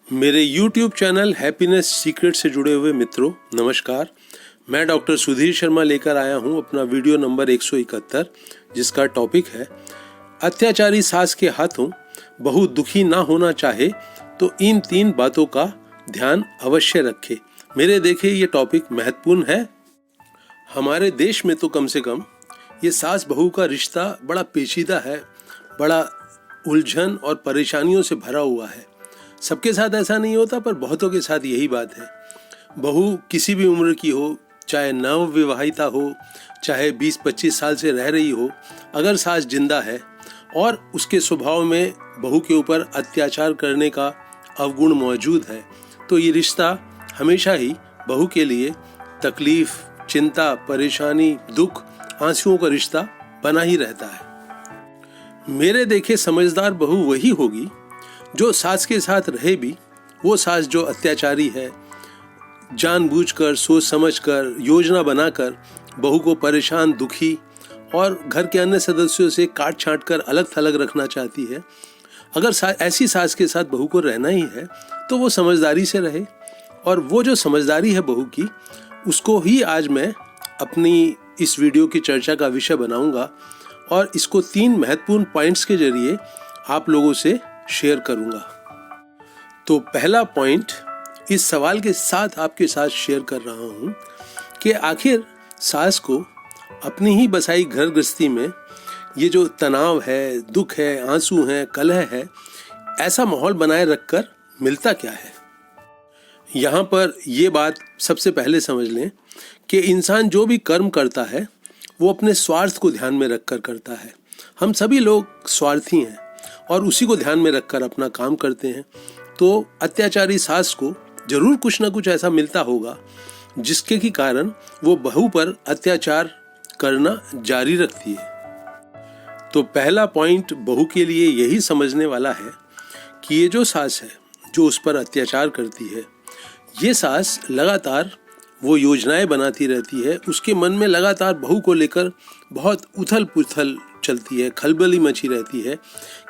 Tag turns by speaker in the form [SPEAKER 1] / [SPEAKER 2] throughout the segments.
[SPEAKER 1] मेरे YouTube channel happiness secret से जुड़े हुए मित्रों नमस्कार। मैं डॉक्टर सुधीर शर्मा लेकर आया हूं अपना वीडियो नंबर 171, जिसका टॉपिक है अत्याचारी सास के हाथों बहू दुखी ना होना चाहे तो इन 3 बातों का ध्यान अवश्य रखे। मेरे देखे ये टॉपिक महत्वपूर्ण है। हमारे देश में तो कम से कम ये सास बहू का रिश्ता बड़ा पेचीदा है, बड़ा उलझन और परेशानियों से भरा हुआ है। सबके साथ ऐसा नहीं होता, पर बहुतों के साथ यही बात है। बहू किसी भी उम्र की हो, चाहे नव विवाहिता हो, चाहे 20-25 साल से रह रही हो, अगर सास जिंदा है और उसके स्वभाव में बहू के ऊपर अत्याचार करने का अवगुण मौजूद है, तो ये रिश्ता हमेशा ही बहू के लिए तकलीफ, चिंता, परेशानी, दुख, आंसुओं का रिश्ता बना ही रहता है। मेरे देखे समझदार बहू वही होगी जो सास के साथ रहे भी वो सास जो अत्याचारी है, जानबूझकर, सोच समझकर, योजना बनाकर बहू को परेशान, दुखी और घर के अन्य सदस्यों से काट छांट कर अलग थलग रखना चाहती है। अगर ऐसी सास के साथ बहू को रहना ही है तो वो समझदारी से रहे। और वो जो समझदारी है बहू की, उसको ही आज मैं अपनी इस वीडियो की चर्चा का विषय बनाऊंगा और इसको 3 महत्वपूर्ण पॉइंट्स के जरिए आप लोगों से शेयर करूंगा। तो पहला पॉइंट इस सवाल के साथ आपके साथ शेयर कर रहा हूं कि आखिर सास को अपनी ही बसाई घर गृहस्थी में ये जो तनाव है, दुख है, आंसू हैं, कलह है, ऐसा माहौल बनाए रखकर मिलता क्या है। यहाँ पर ये बात सबसे पहले समझ लें कि इंसान जो भी कर्म करता है वो अपने स्वार्थ को ध्यान में रखकर करता है। हम सभी लोग स्वार्थी हैं और उसी को ध्यान में रखकर अपना काम करते हैं। तो अत्याचारी सास को जरूर कुछ ना कुछ ऐसा मिलता होगा जिसके की कारण वो बहू पर अत्याचार करना जारी रखती है। तो पहला पॉइंट बहू के लिए यही समझने वाला है कि ये जो सास है जो उस पर अत्याचार करती है, ये सास लगातार वो योजनाएं बनाती रहती है। उसके मन में लगातार बहू को लेकर बहुत उथल पुथल चलती है, खलबली मची रहती है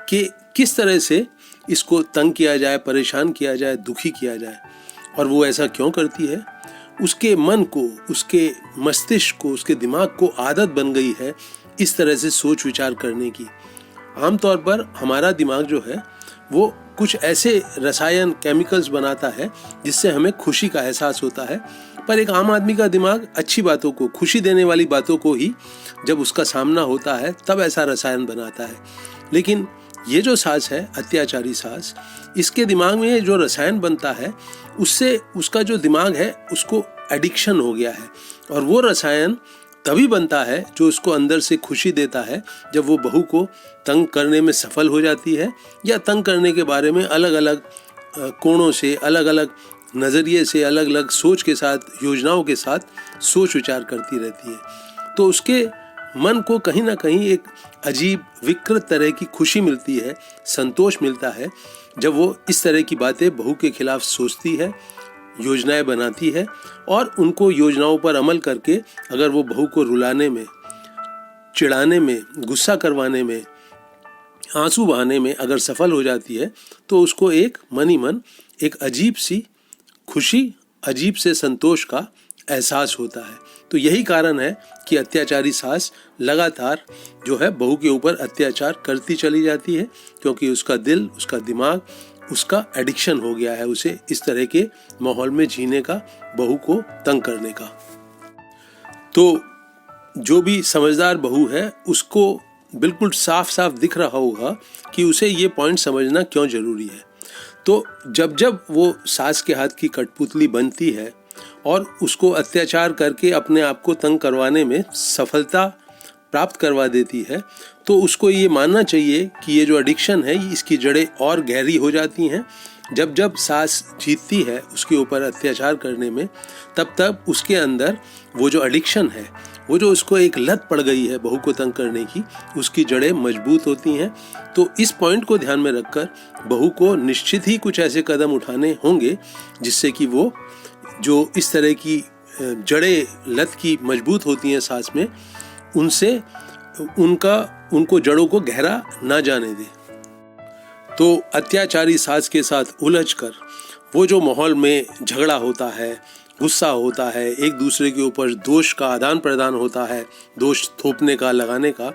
[SPEAKER 1] कि किस तरह से इसको तंग किया जाए, परेशान किया जाए, दुखी किया जाए। और वो ऐसा क्यों करती है? उसके मन को, उसके मस्तिष्क को, उसके दिमाग को आदत बन गई है इस तरह से सोच विचार करने की। आमतौर पर हमारा दिमाग जो है वो कुछ ऐसे रसायन, केमिकल्स बनाता है जिससे हमें खुशी का एहसास होता है। पर एक आम आदमी का दिमाग अच्छी बातों को, खुशी देने वाली बातों को ही जब उसका सामना होता है तब ऐसा रसायन बनाता है। लेकिन ये जो सास है, अत्याचारी सास, इसके दिमाग में जो रसायन बनता है उससे उसका जो दिमाग है उसको एडिक्शन हो गया है। और वो रसायन तभी बनता है जो उसको अंदर से खुशी देता है जब वो बहू को तंग करने में सफल हो जाती है या तंग करने के बारे में अलग अलग कोणों से, अलग अलग नज़रिए से, अलग अलग सोच के साथ, योजनाओं के साथ सोच विचार करती रहती है। तो उसके मन को कहीं ना कहीं एक अजीब विकृत तरह की खुशी मिलती है, संतोष मिलता है जब वो इस तरह की बातें बहू के खिलाफ सोचती है, योजनाएं बनाती है और उनको योजनाओं पर अमल करके अगर वो बहू को रुलाने में, चिढ़ाने में, गुस्सा करवाने में, आंसू बहाने में अगर सफल हो जाती है तो उसको एक मन ही मन एक अजीब सी खुशी, अजीब से संतोष का एहसास होता है। तो यही कारण है कि अत्याचारी सास लगातार जो है बहू के ऊपर अत्याचार करती चली जाती है, क्योंकि उसका दिल, उसका दिमाग, उसका एडिक्शन हो गया है उसे इस तरह के माहौल में जीने का, बहू को तंग करने का। तो जो भी समझदार बहू है उसको बिल्कुल साफ साफ दिख रहा होगा कि उसे ये पॉइंट समझना क्यों जरूरी है। तो जब जब वो सास के हाथ की कठपुतली बनती है और उसको अत्याचार करके अपने आप को तंग करवाने में सफलता प्राप्त करवा देती है, तो उसको ये मानना चाहिए कि ये जो एडिक्शन है इसकी जड़ें और गहरी हो जाती हैं। जब जब सास जीतती है उसके ऊपर अत्याचार करने में, तब तब उसके अंदर वो जो एडिक्शन है, वो जो उसको एक लत पड़ गई है बहू को तंग करने की, उसकी जड़ें मजबूत होती हैं। तो इस पॉइंट को ध्यान में रखकर बहू को निश्चित ही कुछ ऐसे कदम उठाने होंगे जिससे कि वो जो इस तरह की जड़ें लत की मजबूत होती हैं सास में, उनसे उनको जड़ों को गहरा ना जाने दे। तो अत्याचारी सास के साथ उलझकर वो जो माहौल में झगड़ा होता है, गुस्सा होता है, एक दूसरे के ऊपर दोष का आदान प्रदान होता है, दोष थोपने का, लगाने का,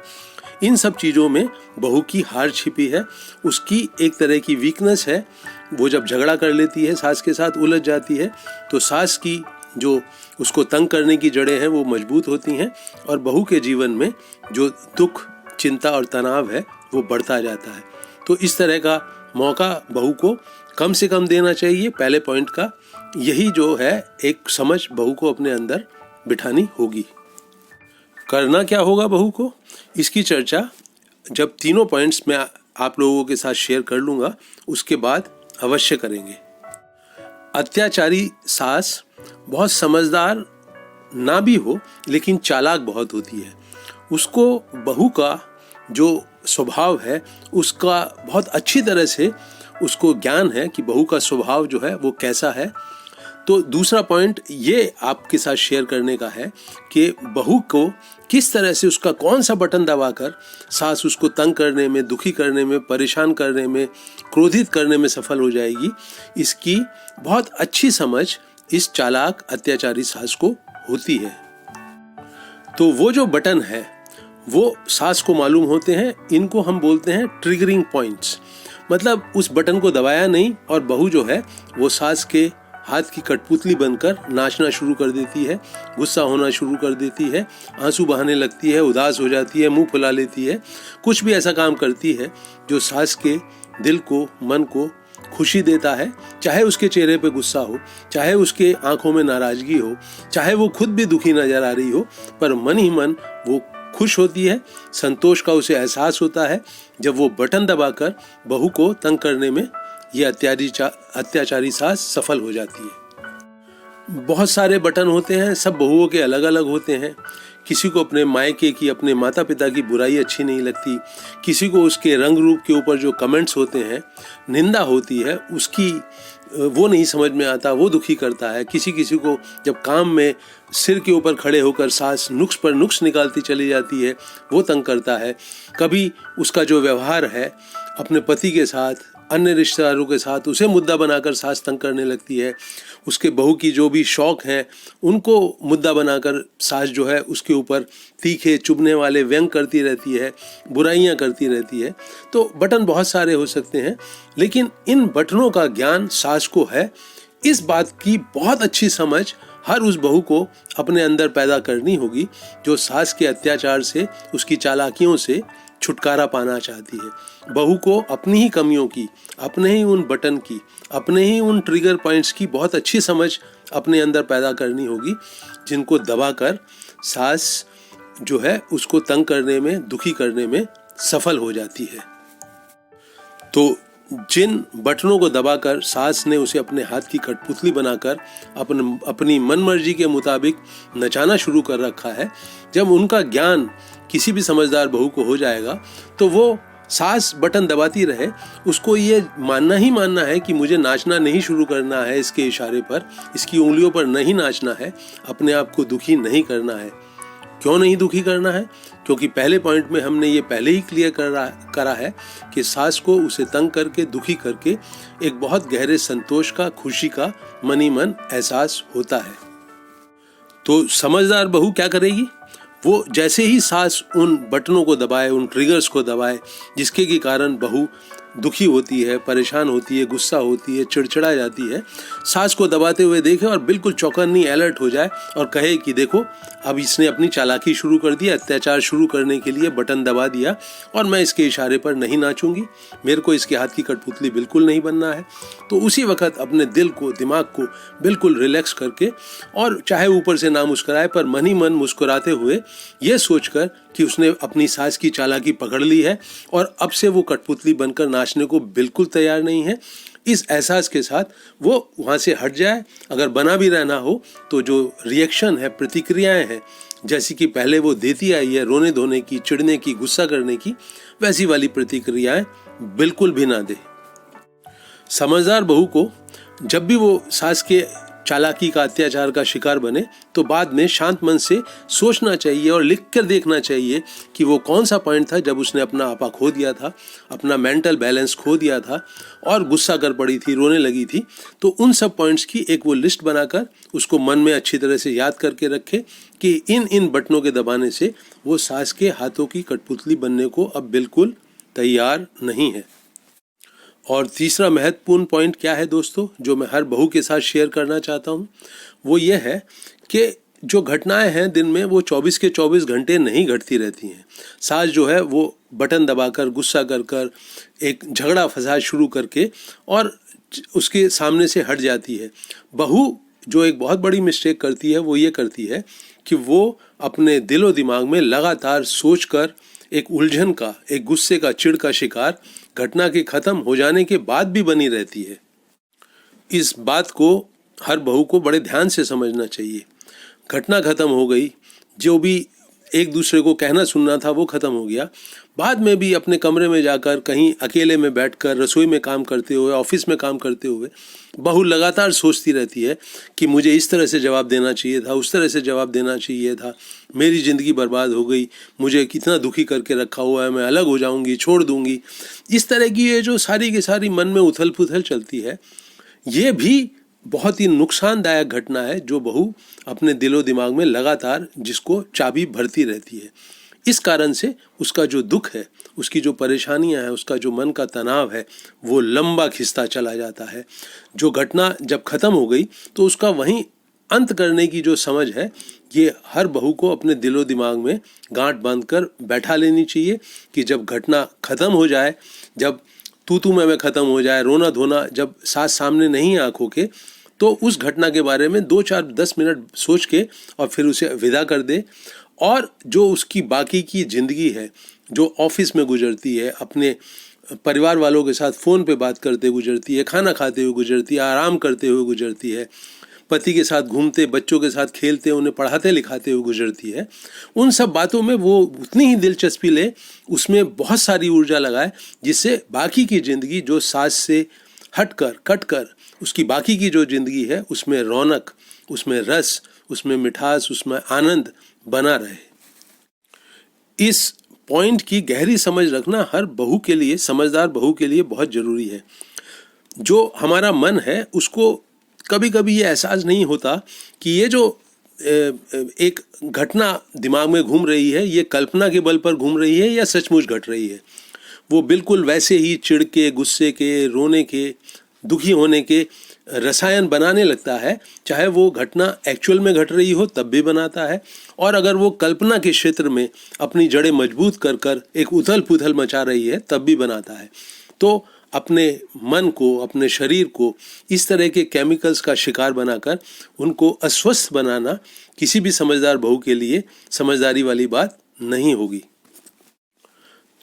[SPEAKER 1] इन सब चीज़ों में बहू की हार छिपी है। उसकी एक तरह की वीकनेस है। वो जब झगड़ा कर लेती है, सास के साथ उलझ जाती है, तो सास की जो उसको तंग करने की जड़ें हैं वो मजबूत होती हैं और बहू के जीवन में जो दुख, चिंता और तनाव है वो बढ़ता जाता है। तो इस तरह का मौका बहू को कम से कम देना चाहिए। पहले पॉइंट का यही जो है, एक समझ बहू को अपने अंदर बिठानी होगी। करना क्या होगा बहू को, इसकी चर्चा जब तीनों पॉइंट्स मैं आप लोगों के साथ शेयर कर लूँगा उसके बाद अवश्य करेंगे। अत्याचारी सास बहुत समझदार ना भी हो लेकिन चालाक बहुत होती है। उसको बहू का जो स्वभाव है उसका बहुत अच्छी तरह से उसको ज्ञान है कि बहू का स्वभाव जो है वो कैसा है। तो दूसरा पॉइंट ये आपके साथ शेयर करने का है कि बहू को किस तरह से, उसका कौन सा बटन दबाकर सास उसको तंग करने में, दुखी करने में, परेशान करने में, क्रोधित करने में सफल हो जाएगी। इसकी बहुत अच्छी समझ इस चालाक अत्याचारी सास को होती है। तो वो जो बटन है वो सास को मालूम होते हैं। इनको हम बोलते हैं ट्रिगरिंग पॉइंट्स। मतलब उस बटन को दबाया नहीं और बहू जो है वो सास के हाथ की कठपुतली बनकर नाचना शुरू कर देती है, गुस्सा होना शुरू कर देती है, आंसू बहाने लगती है, उदास हो जाती है, मुंह फुला लेती है, कुछ भी ऐसा काम करती है जो सास के दिल को, मन को खुशी देता है। चाहे उसके चेहरे पे गुस्सा हो, चाहे उसके आंखों में नाराजगी हो, चाहे वो खुद भी दुखी नजर आ रही हो, पर मन ही मन वो खुश होती है, संतोष का उसे एहसास होता है जब वो बटन दबाकर बहू को तंग करने में ये अत्याचारी सास सफल हो जाती है। बहुत सारे बटन होते हैं, सब बहुओं के अलग अलग होते हैं। किसी को अपने मायके की, अपने माता पिता की बुराई अच्छी नहीं लगती, किसी को उसके रंग रूप के ऊपर जो कमेंट्स होते हैं, निंदा होती है उसकी, वो नहीं समझ में आता, वो दुखी करता है। किसी किसी को जब काम में सिर के ऊपर खड़े होकर सास नुक्स पर नुक्स निकालती चली जाती है, वो तंग करता है। कभी उसका जो व्यवहार है अपने पति के साथ, अन्य रिश्तेदारों के साथ, उसे मुद्दा बनाकर सास तंग करने लगती है। उसके बहू की जो भी शौक हैं उनको मुद्दा बनाकर सास जो है उसके ऊपर तीखे चुभने वाले व्यंग करती रहती है, बुराइयां करती रहती है। तो बटन बहुत सारे हो सकते हैं, लेकिन इन बटनों का ज्ञान सास को है। इस बात की बहुत अच्छी समझ हर उस बहू को अपने अंदर पैदा करनी होगी जो सास के अत्याचार से, उसकी चालाकियों से छुटकारा पाना चाहती है। बहू को अपनी ही कमियों की, अपने ही उन बटन की, अपने ही उन ट्रिगर पॉइंट्स की बहुत अच्छी समझ अपने अंदर पैदा करनी होगी, जिनको दबाकर सास जो है उसको तंग करने में, दुखी करने में सफल हो जाती है। तो जिन बटनों को दबाकर सास ने उसे अपने हाथ की कठपुतली बनाकर अपनी मनमर्जी के मुताबिक नचाना शुरू कर रखा है, जब उनका ज्ञान किसी भी समझदार बहू को हो जाएगा तो वो सास बटन दबाती रहे, उसको ये मानना ही मानना है कि मुझे नाचना नहीं शुरू करना है, इसके इशारे पर, इसकी उंगलियों पर नहीं नाचना है, अपने आप को दुखी नहीं करना है। क्यों नहीं दुखी करना है? क्योंकि पहले पॉइंट में हमने ये पहले ही क्लियर करा है कि सास को उसे तंग करके, दुखी करके एक बहुत गहरे संतोष का, खुशी का मन ही मन एहसास होता है। तो समझदार बहू क्या करेगी? वो जैसे ही सास उन बटनों को दबाए, उन ट्रिगर्स को दबाए जिसके के कारण बहू दुखी होती है, परेशान होती है, गुस्सा होती है, चिड़चिड़ा जाती है, सास को दबाते हुए देखे और बिल्कुल चौकन्नी, अलर्ट हो जाए और कहे कि देखो अब इसने अपनी चालाकी शुरू कर दी, अत्याचार शुरू करने के लिए बटन दबा दिया और मैं इसके इशारे पर नहीं नाचूंगी, मेरे को इसके हाथ की कठपुतली बिल्कुल नहीं बनना है। तो उसी वक्त अपने दिल को, दिमाग को बिल्कुल रिलैक्स करके, और चाहे ऊपर से ना मुस्कुराए पर मन ही मन मुस्कुराते हुए ये सोचकर कि उसने अपनी सास की चालाकी पकड़ ली है और अब से वो कठपुतली बनकर नाचने को बिल्कुल तैयार नहीं है, इस एहसास के साथ वो वहाँ से हट जाए। अगर बना भी रहना हो तो जो रिएक्शन है, प्रतिक्रियाएं हैं, जैसी कि पहले वो देती आई है, रोने धोने की, चिढ़ने की, गुस्सा करने की, वैसी वाली प्रतिक्रियाएं बिल्कुल भी ना दे। समझदार बहू को जब भी वो सास के चालाकी का, अत्याचार का शिकार बने, तो बाद में शांत मन से सोचना चाहिए और लिख कर देखना चाहिए कि वो कौन सा पॉइंट था जब उसने अपना आपा खो दिया था, अपना मेंटल बैलेंस खो दिया था और गुस्सा कर पड़ी थी, रोने लगी थी। तो उन सब पॉइंट्स की एक वो लिस्ट बनाकर उसको मन में अच्छी तरह से याद करके रखे कि इन इन बटनों के दबाने से वो सास के हाथों की कठपुतली बनने को अब बिल्कुल तैयार नहीं है। और तीसरा महत्वपूर्ण पॉइंट क्या है दोस्तों, जो मैं हर बहू के साथ शेयर करना चाहता हूँ, वो ये है कि जो घटनाएं हैं दिन में वो 24 के 24 घंटे नहीं घटती रहती हैं। सास जो है वो बटन दबाकर, गुस्सा कर कर, एक झगड़ा फसाद शुरू करके और उसके सामने से हट जाती है। बहू जो एक बहुत बड़ी मिस्टेक करती है वो ये करती है कि वो अपने दिलो दिमाग में लगातार सोच कर एक उलझन का, एक गुस्से का, चिढ़ का शिकार घटना के खत्म हो जाने के बाद भी बनी रहती है। इस बात को हर बहू को बड़े ध्यान से समझना चाहिए। घटना खत्म हो गई, जो भी एक दूसरे को कहना सुनना था वो खत्म हो गया। बाद में भी अपने कमरे में जाकर कहीं अकेले में बैठकर रसोई में काम करते हुए, ऑफिस में काम करते हुए बहू लगातार सोचती रहती है कि मुझे इस तरह से जवाब देना चाहिए था, उस तरह से जवाब देना चाहिए था, मेरी ज़िंदगी बर्बाद हो गई, मुझे कितना दुखी करके रखा हुआ है, मैं अलग हो जाऊंगी, छोड़ दूंगी। इस तरह की ये जो सारी की सारी मन में उथल पुथल चलती है, ये भी बहुत ही नुकसानदायक घटना है जो बहू अपने दिलो दिमाग में लगातार जिसको चाबी भरती रहती है। इस कारण से उसका जो दुख है, उसकी जो परेशानियां हैं, उसका जो मन का तनाव है, वो लंबा खिंचता चला जाता है। जो घटना जब खत्म हो गई तो उसका वहीं अंत करने की जो समझ है, ये हर बहू को अपने दिलो दिमाग में गांठ बांधकर बैठा लेनी चाहिए कि जब घटना खत्म हो जाए, जब तू मैं खत्म हो जाए, रोना धोना जब सास सामने नहीं है आंखों के, तो उस घटना के बारे में 2-4-10 मिनट सोच के और फिर उसे विदा कर दे। और जो उसकी बाकी की ज़िंदगी है, जो ऑफिस में गुजरती है, अपने परिवार वालों के साथ फ़ोन पे बात करते गुजरती है, खाना खाते हुए गुजरती है, आराम करते हुए गुजरती है, पति के साथ घूमते, बच्चों के साथ खेलते, उन्हें पढ़ाते लिखाते हुए गुजरती है, उन सब बातों में वो उतनी ही दिलचस्पी ले, उसमें बहुत सारी ऊर्जा लगाए, जिससे बाकी की ज़िंदगी जो सास से हटकर कटकर उसकी बाकी की जो ज़िंदगी है उसमें रौनक, उसमें रस, उसमें मिठास, उसमें आनंद बना रहे। इस पॉइंट की गहरी समझ रखना हर बहू के लिए, समझदार बहू के लिए बहुत ज़रूरी है। जो हमारा मन है उसको कभी कभी ये एहसास नहीं होता कि ये जो एक घटना दिमाग में घूम रही है, ये कल्पना के बल पर घूम रही है या सचमुच घट रही है। वो बिल्कुल वैसे ही चिढ़ के, गुस्से के, रोने के, दुखी होने के रसायन बनाने लगता है, चाहे वो घटना एक्चुअल में घट रही हो तब भी बनाता है, और अगर वो कल्पना के क्षेत्र में अपनी जड़ें मजबूत कर कर एक उथल पुथल मचा रही है तब भी बनाता है। तो अपने मन को, अपने शरीर को इस तरह के केमिकल्स का शिकार बनाकर उनको अस्वस्थ बनाना किसी भी समझदार बहू के लिए समझदारी वाली बात नहीं होगी।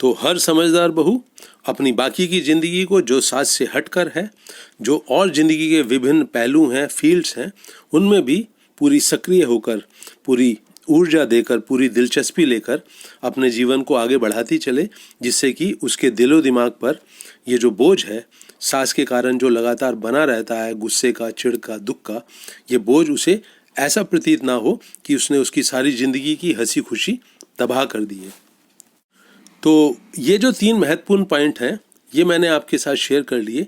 [SPEAKER 1] तो हर समझदार बहू अपनी बाकी की ज़िंदगी को जो सास से हटकर है, जो और ज़िंदगी के विभिन्न पहलू हैं, फील्ड्स हैं, उनमें भी पूरी सक्रिय होकर, पूरी ऊर्जा देकर, पूरी दिलचस्पी लेकर अपने जीवन को आगे बढ़ाती चले, जिससे कि उसके दिलो दिमाग पर ये जो बोझ है सास के कारण जो लगातार बना रहता है, गुस्से का, चिढ़ का, दुख का, ये बोझ उसे ऐसा प्रतीत ना हो कि उसने उसकी सारी ज़िंदगी की हंसी खुशी तबाह कर दी है। तो ये जो 3 महत्वपूर्ण पॉइंट हैं, ये मैंने आपके साथ शेयर कर लिए।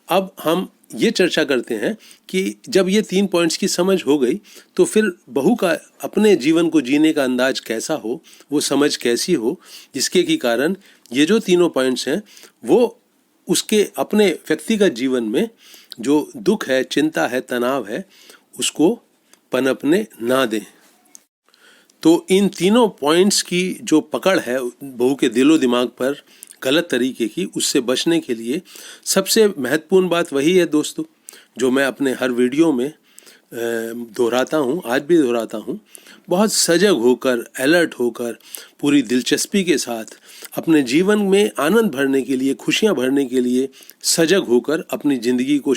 [SPEAKER 1] अब हम ये चर्चा करते हैं कि जब ये 3 पॉइंट्स की समझ हो गई तो फिर बहू का अपने जीवन को जीने का अंदाज कैसा हो, वो समझ कैसी हो, जिसके की कारण ये जो तीनों पॉइंट्स हैं वो उसके अपने व्यक्तिगत जीवन में जो दुख है, चिंता है, तनाव है, उसको पनपने ना दें। तो इन तीनों पॉइंट्स की जो पकड़ है बहू के दिलो दिमाग पर गलत तरीके की, उससे बचने के लिए सबसे महत्वपूर्ण बात वही है दोस्तों, जो मैं अपने हर वीडियो में दोहराता हूँ, आज भी दोहराता हूँ। बहुत सजग होकर, अलर्ट होकर, पूरी दिलचस्पी के साथ अपने जीवन में आनंद भरने के लिए, खुशियाँ भरने के लिए सजग होकर अपनी ज़िंदगी को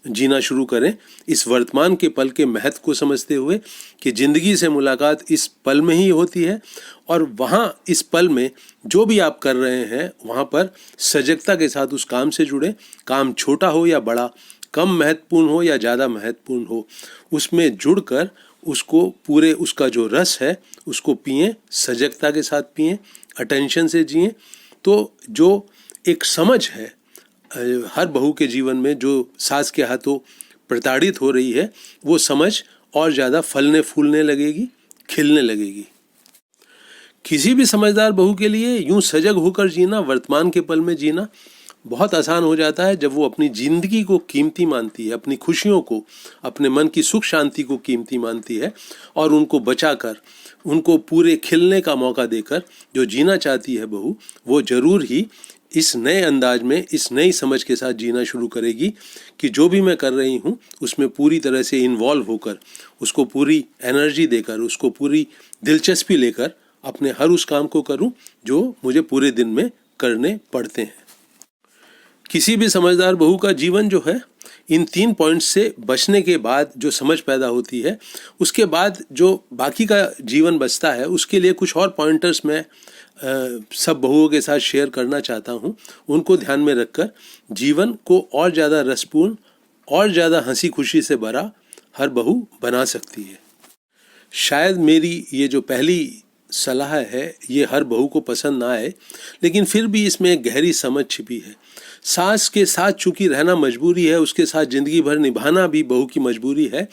[SPEAKER 1] जीना शुरू करें, इस वर्तमान के पल के महत्व को समझते हुए कि ज़िंदगी से मुलाकात इस पल में ही होती है, और वहाँ इस पल में जो भी आप कर रहे हैं वहाँ पर सजगता के साथ उस काम से जुड़े। काम छोटा हो या बड़ा, कम महत्वपूर्ण हो या ज़्यादा महत्वपूर्ण हो, उसमें जुड़कर उसको पूरे उसका जो रस है उसको पिएं, सजगता के साथ पिएं, अटेंशन से जिएं। तो जो एक समझ है हर बहू के जीवन में जो सास के हाथों प्रताड़ित हो रही है, वो समझ और ज़्यादा फलने फूलने लगेगी, खिलने लगेगी। किसी भी समझदार बहू के लिए यूं सजग होकर जीना, वर्तमान के पल में जीना बहुत आसान हो जाता है जब वो अपनी जिंदगी को कीमती मानती है, अपनी खुशियों को, अपने मन की सुख शांति को कीमती मानती है और उनको बचाकर, उनको पूरे खिलने का मौका देकर जो जीना चाहती है बहू, वो जरूर ही इस नए अंदाज में, इस नई समझ के साथ जीना शुरू करेगी कि जो भी मैं कर रही हूँ उसमें पूरी तरह से इन्वॉल्व होकर, उसको पूरी एनर्जी देकर, उसको पूरी दिलचस्पी लेकर अपने हर उस काम को करूं जो मुझे पूरे दिन में करने पड़ते हैं। किसी भी समझदार बहू का जीवन जो है इन 3 पॉइंट्स से बचने के बाद जो समझ पैदा होती है, उसके बाद जो बाकी का जीवन बचता है उसके लिए कुछ और पॉइंटर्स मैं सब बहुओं के साथ शेयर करना चाहता हूँ। उनको ध्यान में रखकर जीवन को और ज़्यादा रसपूर्ण और ज़्यादा हंसी खुशी से भरा हर बहू बना सकती है। शायद मेरी ये जो पहली सलाह है ये हर बहू को पसंद ना आए, लेकिन फिर भी इसमें एक गहरी समझ छिपी है। सास के साथ चूंकि रहना मजबूरी है, उसके साथ ज़िंदगी भर निभाना भी बहू की मजबूरी है।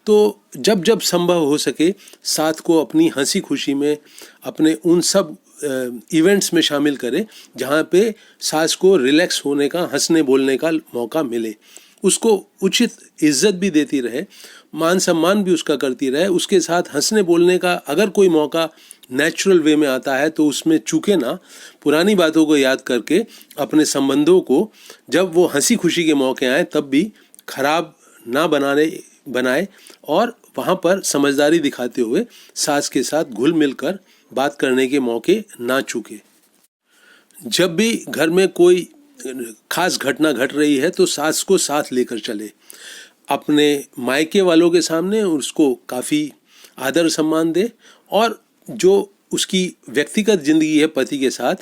[SPEAKER 1] तो जब जब संभव हो सके साथ को अपनी हंसी खुशी में, अपने उन सब इवेंट्स में शामिल करें जहाँ पे सास को रिलैक्स होने का, हंसने बोलने का मौका मिले। उसको उचित इज्जत भी देती रहे, मान सम्मान भी उसका करती रहे। उसके साथ हंसने बोलने का अगर कोई मौका नेचुरल वे में आता है तो उसमें चूके ना, पुरानी बातों को याद करके अपने संबंधों को जब वो हंसी खुशी के मौके आए तब भी खराब ना बनाए और वहाँ पर समझदारी दिखाते हुए सास के साथ घुल मिल कर बात करने के मौके ना चूके। जब भी घर में कोई खास घटना घट रही है तो सास को साथ लेकर चले। अपने मायके वालों के सामने उसको काफ़ी आदर सम्मान दे और जो उसकी व्यक्तिगत ज़िंदगी है पति के साथ,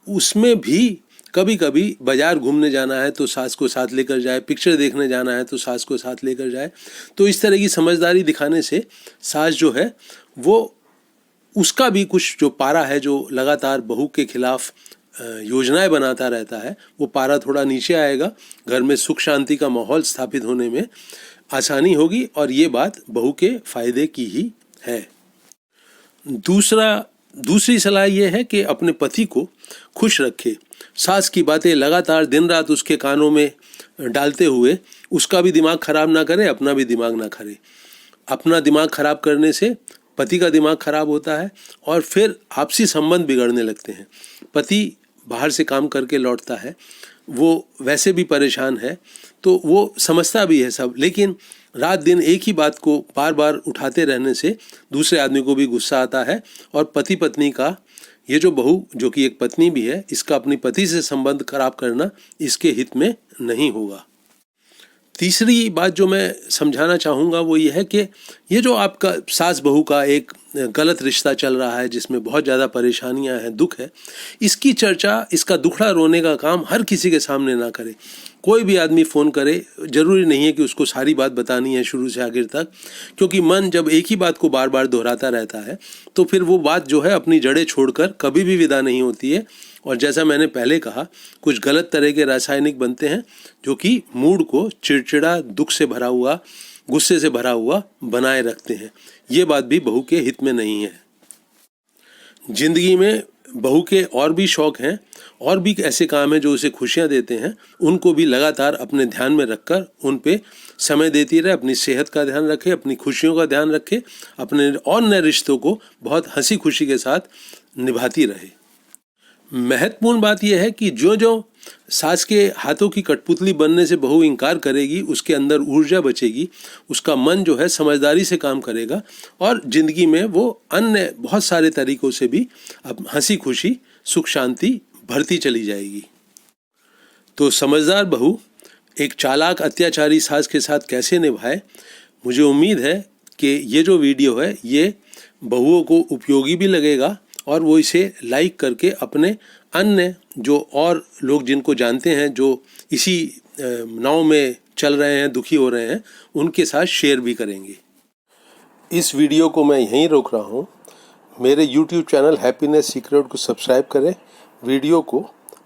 [SPEAKER 1] उसमें भी कभी कभी बाजार घूमने जाना है तो सास को साथ लेकर जाए, पिक्चर देखने जाना है तो सास को साथ लेकर जाए। तो इस तरह की समझदारी दिखाने से सास जो है वो, उसका भी कुछ जो पारा है, जो लगातार बहू के खिलाफ योजनाएं बनाता रहता है, वो पारा थोड़ा नीचे आएगा। घर में सुख शांति का माहौल स्थापित होने में आसानी होगी और ये बात बहू के फायदे की ही है। दूसरी सलाह यह है कि अपने पति को खुश रखे। सास की बातें लगातार दिन रात उसके कानों में डालते हुए उसका भी दिमाग खराब ना करे, अपना भी दिमाग ना करे। अपना दिमाग खराब करने से पति का दिमाग खराब होता है और फिर आपसी संबंध बिगड़ने लगते हैं। पति बाहर से काम करके लौटता है, वो वैसे भी परेशान है तो वो समझता भी है सब, लेकिन रात दिन एक ही बात को बार बार उठाते रहने से दूसरे आदमी को भी गुस्सा आता है और पति पत्नी का, ये जो बहू जो कि एक पत्नी भी है, इसका अपनी पति से संबंध खराब करना इसके हित में नहीं होगा। तीसरी बात जो मैं समझाना चाहूँगा वो ये है कि ये जो आपका सास बहू का एक गलत रिश्ता चल रहा है जिसमें बहुत ज़्यादा परेशानियां हैं, दुख है, इसकी चर्चा, इसका दुखड़ा रोने का काम हर किसी के सामने ना करे। कोई भी आदमी फ़ोन करे, ज़रूरी नहीं है कि उसको सारी बात बतानी है शुरू से आखिर तक, क्योंकि मन जब एक ही बात को बार बार दोहराता रहता है तो फिर वो बात जो है अपनी जड़ें छोड़कर कभी भी विदा नहीं होती है। और जैसा मैंने पहले कहा, कुछ गलत तरह के रासायनिक बनते हैं जो कि मूड को चिड़चिड़ा, दुख से भरा हुआ, गुस्से से भरा हुआ बनाए रखते हैं। ये बात भी बहू के हित में नहीं है। जिंदगी में बहू के और भी शौक हैं, और भी ऐसे काम हैं जो उसे खुशियां देते हैं, उनको भी लगातार अपने ध्यान में रखकर उन पे समय देती रहे। अपनी सेहत का ध्यान रखे, अपनी खुशियों का ध्यान रखे, अपने और नए रिश्तों को बहुत हंसी खुशी के साथ निभाती रहे। महत्वपूर्ण बात यह है कि जो जो सास के हाथों की कठपुतली बनने से बहू इनकार करेगी, उसके अंदर ऊर्जा बचेगी, उसका मन जो है समझदारी से काम करेगा और ज़िंदगी में वो अन्य बहुत सारे तरीकों से भी अब हंसी खुशी, सुख शांति भरती चली जाएगी। तो समझदार बहू एक चालाक अत्याचारी सास के साथ कैसे निभाए, मुझे उम्मीद है कि ये जो वीडियो है ये बहुओं को उपयोगी भी लगेगा और वो इसे लाइक करके अपने अन्य जो और लोग जिनको जानते हैं, जो इसी नाव में चल रहे हैं, दुखी हो रहे हैं, उनके साथ शेयर भी करेंगे। इस वीडियो को मैं यहीं रोक रहा हूँ। मेरे YouTube चैनल हैप्पीनेस सीक्रेट को सब्सक्राइब करें। वीडियो को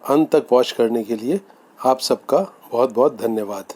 [SPEAKER 1] अंत तक वॉच करने के लिए आप सबका बहुत बहुत धन्यवाद।